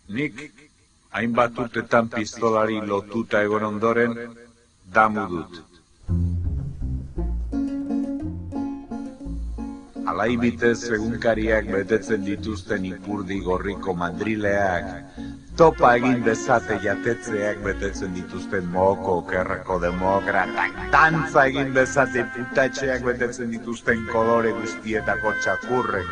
Nik, hainbat urtetan pistolari lotuta egon ondoren, damu dut. Alaibitez egunkariak betetzen dituzten ipurdi gorriko mandrileak, topa egin dezate jatetzeak betetzen dituzten mohoko okerreko demokratak, dantza egin dezate putatxeak betetzen dituzten kolore guztietako txakurrek.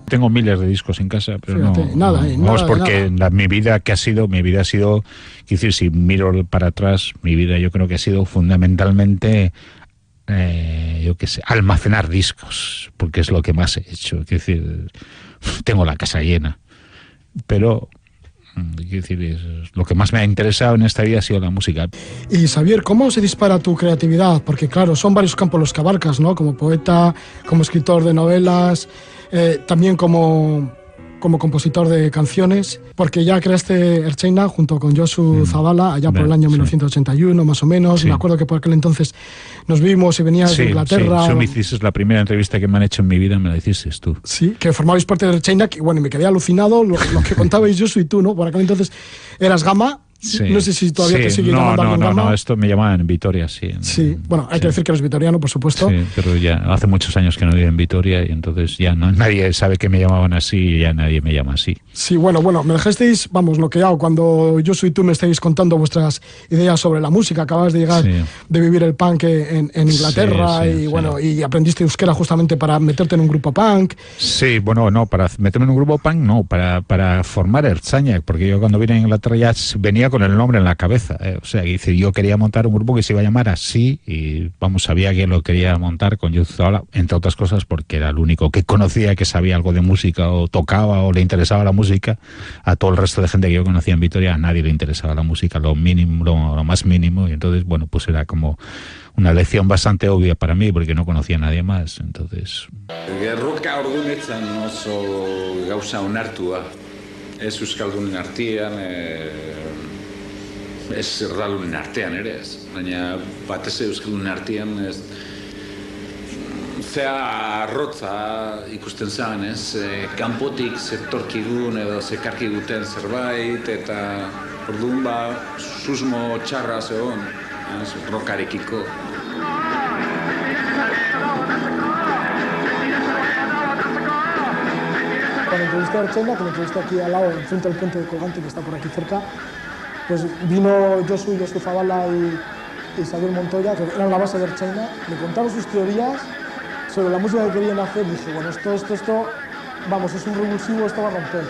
Tengo miles de discos en casa, pero fíjate, no, nada, porque mi vida ha sido, quiero decir, si miro para atrás, mi vida yo creo que ha sido fundamentalmente, yo qué sé, almacenar discos, porque es lo que más he hecho. Quiero decir, tengo la casa llena, pero quiero decir, lo que más me ha interesado en esta vida ha sido la música. Y Xavier, ¿cómo se dispara tu creatividad? Porque claro, son varios campos los que abarcas, ¿no? Como poeta, como escritor de novelas, también como compositor de canciones, porque ya creaste Ertzaina junto con Josu Zabala allá por el año 1981 más o menos. Sí. Me acuerdo que por aquel entonces nos vimos y venías de Inglaterra. Sí, me hiciste la primera entrevista que me han hecho en mi vida, me la hiciste tú. Sí, que formabais parte de Ertzaina, y bueno, me quedé alucinado lo que contabais Josu y tú, ¿no? Por aquel entonces eras Gama. Sí. No sé si todavía te sigue llamando algún Gama. No, esto me llamaban en Vitoria, sí. Sí, bueno, hay que decir que eres vitoriano, por supuesto. Sí, pero ya hace muchos años que no vivo en Vitoria y entonces ya nadie sabe que me llamaban así y ya nadie me llama así. Sí, bueno, me dejasteis, vamos, noqueado cuando Josu y tú me estáis contando vuestras ideas sobre la música. Acabas de llegar de vivir el punk en Inglaterra y aprendiste euskera justamente para meterte en un grupo punk. Sí, bueno, no, para meterme en un grupo punk no, para formar Ertzaina, porque yo cuando vine a Inglaterra ya venía con el nombre en la cabeza. O sea, yo quería montar un grupo que se iba a llamar así y vamos, sabía que lo quería montar con Josu Zabala, entre otras cosas porque era el único que conocía, que sabía algo de música o tocaba o le interesaba la música. A todo el resto de gente que yo conocía en Vitoria a nadie le interesaba la música, lo mínimo, lo más mínimo, y entonces, bueno, pues era como una lección bastante obvia para mí porque no conocía a nadie más, entonces... Gerroka ordunetzen oso gauza onartua. Ez euskaldunen artean, ez erdalunen artean ere ez. Baina batez euskaldunen artean ez... Zea arrotza ikusten zen, ez? Kanpotik zetorkigun edo zekarki duten zerbait, eta orduan susmo txarra zegoen, rokarekiko. Cuando entrevisté a Ertzaina, que lo entrevisté aquí al lado, frente al puente de Colgante, que está por aquí cerca, pues vino Josu Zabala y Xavier Montoya, que eran la base de Ertzaina, me contaron sus teorías sobre la música que querían hacer. Dije, bueno, esto, vamos, es un revulsivo, esto va a romper.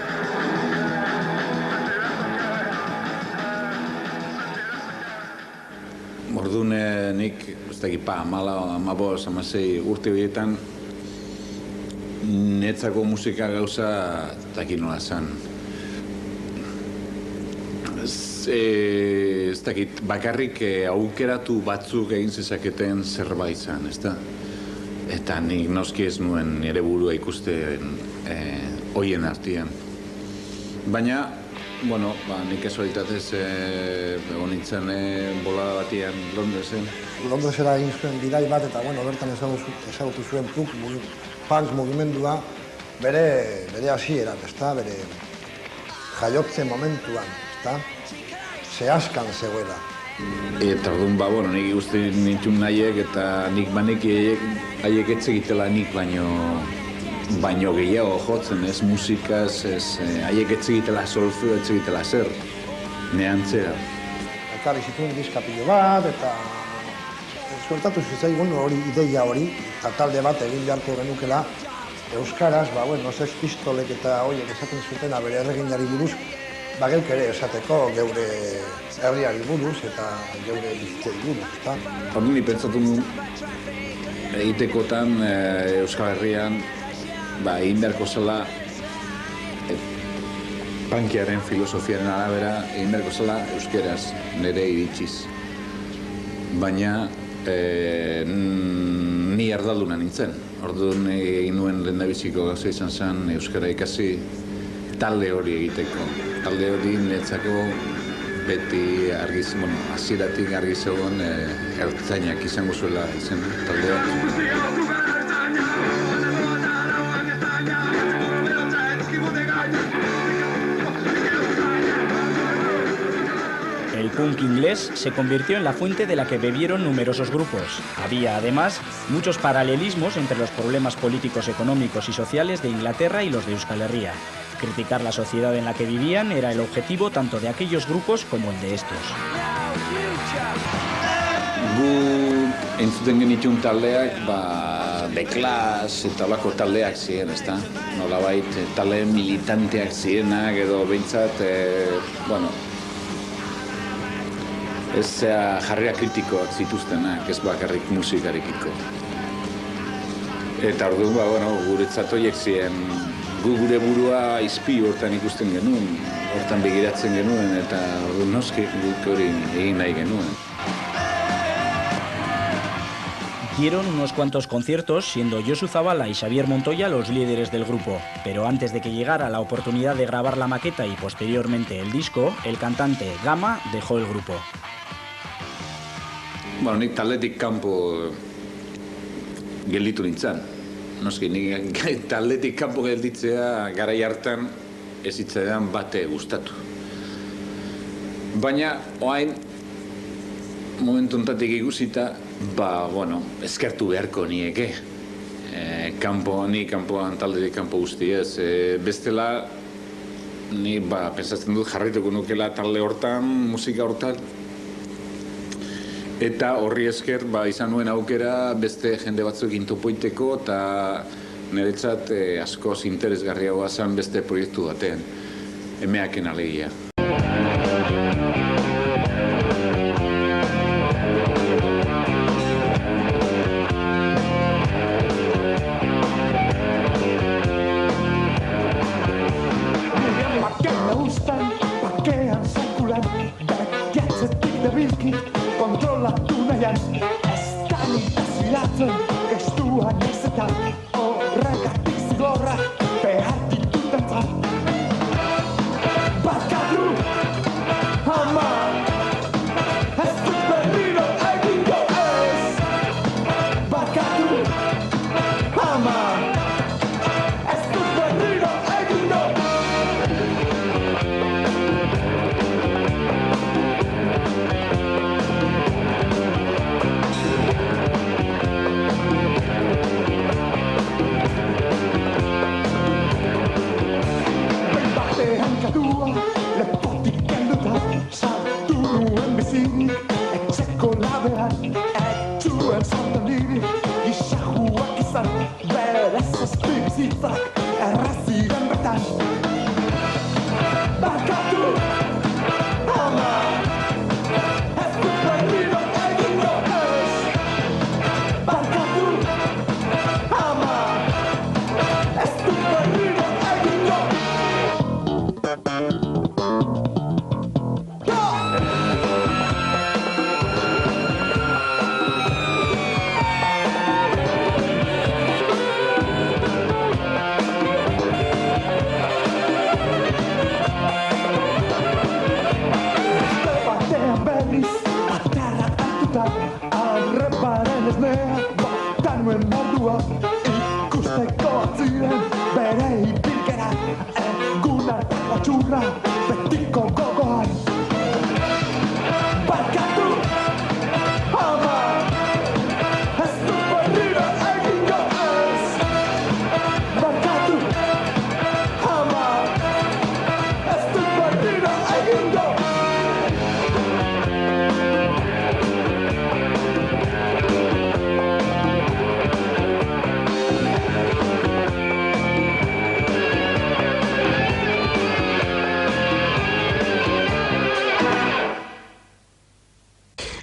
Orduan nik, ez dakit, 15 urte horietan, netzako musika gauza dakit nola zen. Ez dakit, bakarrik aukeratu batzuk egin zezaketen zerbait zen, ezta? Eta nik noski ez nuen nire burua ikusten hoien artean. Baina, bueno, nik kasualitatez egon nintzen bolada batian Londresen. Londresera egin zuen bidai bat eta, bueno, bertan ezagutu zuen punk mugimendua bere hasieran, ezta? Bere jaiotze momentuan, ezta? Zehazkan zegoela. Eta orduan, bueno, nik ikusten nintun nahiek eta nik haiek etzegitela nik baino gehiago jotzen, ez musikaz, ez haiek etzegitela solfeo, etzegitela zer, neantzera. Ekarri zituen diskapilo bat eta suertatu zitzaigun hori, ideia hori, eta talde bat egin beharko genukela euskaraz, bueno, ez pistolek eta horiek esaten zutena bere erreginari buruz, geuk ere esateko geure herriari buruz eta geure bizitzei buruz, eta? Orduan, ni pentsatu nu egitekotan Euskal Herrian egin beharko zela punkiaren filosofiaren arabera egin beharko zela euskeraz nire iritsiz. Baina ni erdalduna nintzen. Orduan egin nuen lehendabiziko gauza izan zen euskara ikasi talde hori egiteko. Talde hori niretzako beti hasieratik argi zegoen Ertzainak izango zuela izen talde bat. punk inglés se convirtió en la fuente de la que bebieron numerosos grupos. Había, además, muchos paralelismos entre los problemas políticos, económicos y sociales de Inglaterra y los de Euskal Herria. Criticar la sociedad en la que vivían era el objetivo tanto de aquellos grupos como el de estos. Gu entzuten genituen taldeak, The Clash eta olako taldeak ziren, ezta? Nolabait, talde militanteak zirenak edo behintzat, ez jarria kritikoak zituztenak, ez bakarrik musikarekiko. Eta orduan, guretzat horiek ziren, gure burua izpi hortan ikusten genuen, hortan begiratzen genuen, eta noski guk hori egin nahi genuen. Dieron unos cuantos conciertos, siendo Josu Zabala y Xavier Montoya los líderes del grupo. Pero antes de que llegara la oportunidad de grabar la maqueta y posteriormente el disco, el cantante Gama dejó el grupo. Bueno, nik taldetik kanpo gelditu nintzen. Noski, nik taldetik kanpo gelditzea garai hartan ez hitzaidan bate gustatu. Baina, orain, momentu honetatik ikusita, eskertu beharko nieke. Kanpoan taldetik kanpo guztiez. Bestela, ni pensatzen dut jarrituko nukela talde hortan, musika hortan. Eta horri esker, izan nuen aukera beste jende batzuk intopoiteko eta niretzat askoz interesgarriagoa zen beste proiektu batean. Emeaken alegia.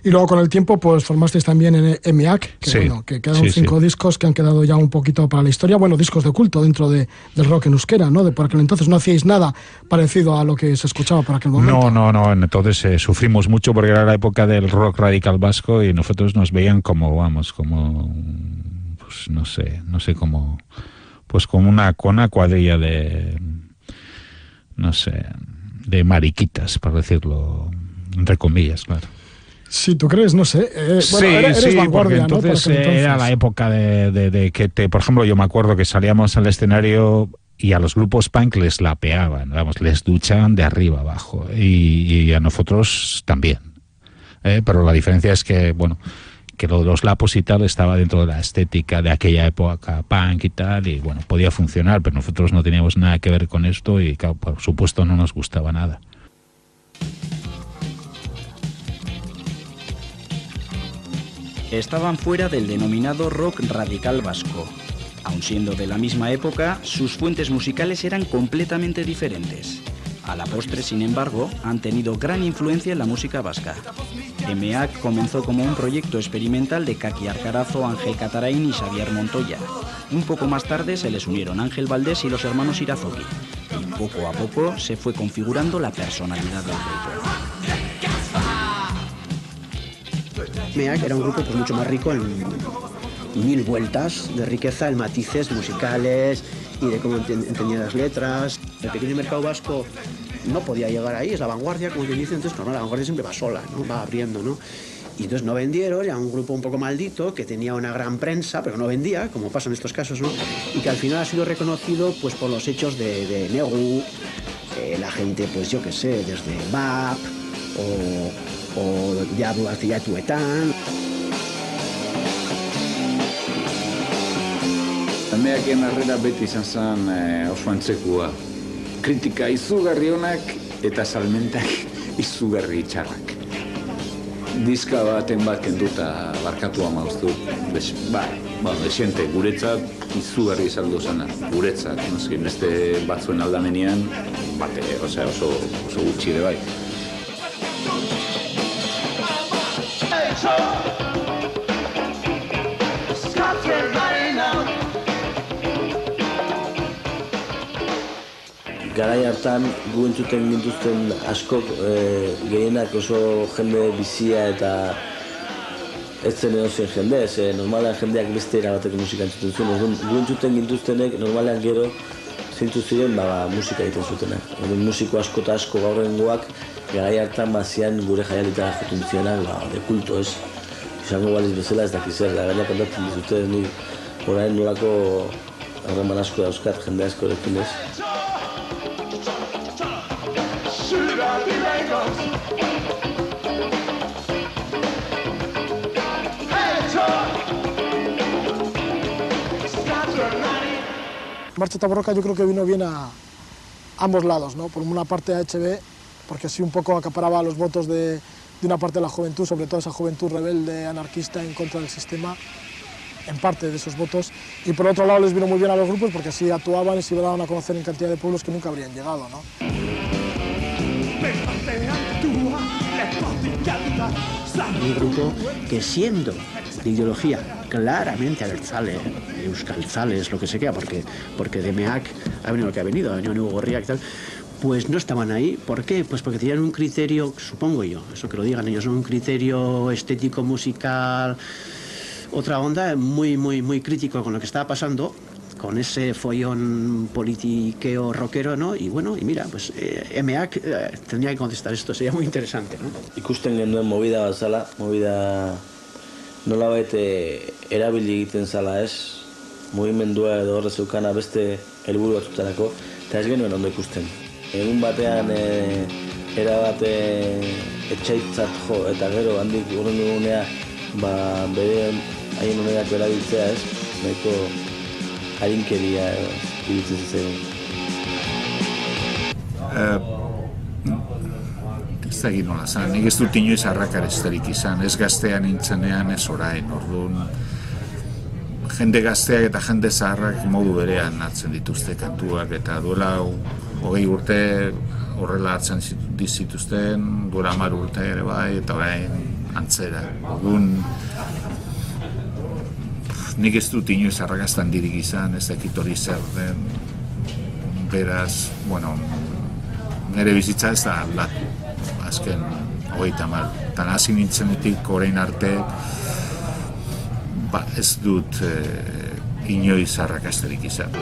Y luego con el tiempo pues formasteis también en EMEAC, que, sí, que quedaron 5 discos que han quedado ya un poquito para la historia, discos de culto dentro del rock en euskera, ¿no? Por aquel entonces no hacíais nada parecido a lo que se escuchaba por aquel momento. No, entonces sufrimos mucho porque era la época del rock radical vasco y nosotros nos veían como pues no sé cómo, pues como una cuadrilla de, no sé, de mariquitas, por decirlo entre comillas, claro. Sí, ¿tú crees? No sé. Eres vanguardia, porque entonces, ¿no? Era la época de que, por ejemplo, yo me acuerdo que salíamos al escenario y a los grupos punk les lapeaban, les duchaban de arriba abajo y a nosotros también. pero la diferencia es que, bueno, que lo de los lapos y tal estaba dentro de la estética de aquella época punk y tal, y bueno, podía funcionar, pero nosotros no teníamos nada que ver con esto y claro, por supuesto no nos gustaba nada. Estaban fuera del denominado rock radical vasco. Aun siendo de la misma época, sus fuentes musicales eran completamente diferentes. A la postre, sin embargo, han tenido gran influencia en la música vasca. EMEAC comenzó como un proyecto experimental de Kaki Arcarazo, Ángel Catarain y Xavier Montoya. Un poco más tarde se les unieron Ángel Valdés y los hermanos Irazoki. Y poco a poco se fue configurando la personalidad del grupo. EMEAC era un grupo pues, mucho más rico en mil vueltas de riqueza, en matices musicales y de cómo entendía las letras. El pequeño mercado vasco no podía llegar ahí, es la vanguardia, como quien dice, entonces la vanguardia siempre va sola, ¿no? Va abriendo, ¿no? Y entonces no vendieron, era un grupo un poco maldito, que tenía una gran prensa, pero no vendía, como pasa en estos casos, ¿no? Y que al final ha sido reconocido pues, por los hechos de Negu, la gente, pues yo qué sé, desde BAP o Diablo hacia Tuetán. EMEACen harrera beti izan zen oso antzekua. Kritika izugarri onak eta salmentak izugarri txarrak. Diska baten bat kenduta barkatu amauztu. Desiente, guretzat izugarri izaldu zena. Guretzat, noski, beste batzuen aldamenean, oso gutxi ere bai. Garai hartan gu entzuten gintuzten askok gehienak oso jende bizia eta ez zen edozein jende, normalean jendeak beste erabateko musika entzuten zuen. Gu entzuten gintuztenek normalean gero zeintu ziren musika egiten zutenak. Musiko asko eta asko gaurrengoak garai hartan zian gure jaialitara jotun zianak de kulto ez. Izango baliz bezala ez dakizer, da gaina kontatzen dizute ni orain nolako harreman asko dauzkat jende askorekin ez. Marcha Taborroca yo creo que vino bien a ambos lados, ¿no? Por una parte a HB, porque así un poco acaparaba los votos de una parte de la juventud, sobre todo esa juventud rebelde, anarquista en contra del sistema, en parte de esos votos, y por otro lado les vino muy bien a los grupos porque así actuaban y se daban a conocer en cantidad de pueblos que nunca habrían llegado, ¿no? Un grupo que siendo de ideología claramente abertzale, euskaltzales, lo que se queda, porque de EMEAC ha venido lo que ha venido, ha venido Nuevo Gorria y tal, pues no estaban ahí. ¿Por qué? Pues porque tenían un criterio, supongo yo, eso que lo digan ellos, ¿no? Un criterio estético, musical, otra onda muy, muy, muy crítico con lo que estaba pasando, con ese follón politiqueo rockero, ¿no? Y bueno, y mira, pues EMEAC tendría que contestar esto, sería muy interesante, ¿no? Ikusten genuen movida bazala, movida nolabait erabili egiten zala ez, mugimendua edo horre zeukana beste helburu batzutarako, eta ez genuen ondo ikusten. Egun batean erabate etxaitzat jo, eta gero handik urren dugunea bere haien honerako erabiltzea ez, nahiko harinkeria iruditzen zitzaigun. Ez da egin nola zan, nik ez dut inoiz arrakaresterik izan, ez gaztean nintzenean, ez orain, orduan jende gazteak eta jende zaharrak modu berean hartzen dituzte kantuak, eta duela 20 urte horrela hartzen zituzten, duela 10 urte ere bai, eta orain antzera. Orduan, nik ez dut inoiz arrakastan dirik izan, ez dakit hori zer den, beraz, bueno, nire bizitza ez da aldatu, azken 30 mar. Tan hasi nintzenetik orain arte, ez dut inoiz arrakasterik izan.